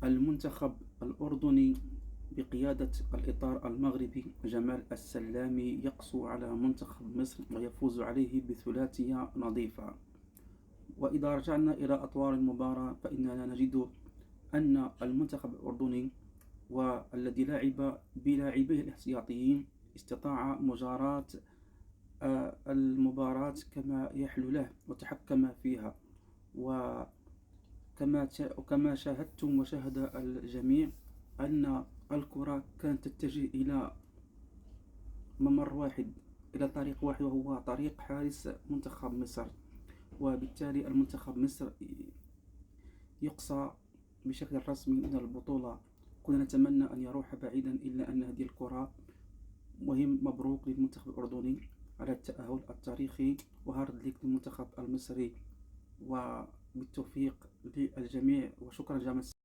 المنتخب الأردني بقيادة الإطار المغربي جمال السلامي يقسو على منتخب مصر ويفوز عليه بثلاثية نظيفة. وإذا رجعنا إلى أطوار المباراة فإننا نجد أن المنتخب الأردني والذي لعب بلاعبيه الاحتياطيين استطاع مجاراة المباراة كما يحلو له وتحكم فيها. وكما شاهدتم وشاهد الجميع أن الكرة كانت تتجه إلى ممر واحد، إلى طريق واحد، وهو طريق حارس منتخب مصر. وبالتالي المنتخب مصر يقصى بشكل رسمي من البطولة. كنا نتمنى أن يروح بعيدا، إلا أن هذه الكرة مهم. مبروك للمنتخب الأردني على التأهل التاريخي، وهارد ليك للمنتخب المصري، وبالتوفيق للجميع، وشكرا جميعا.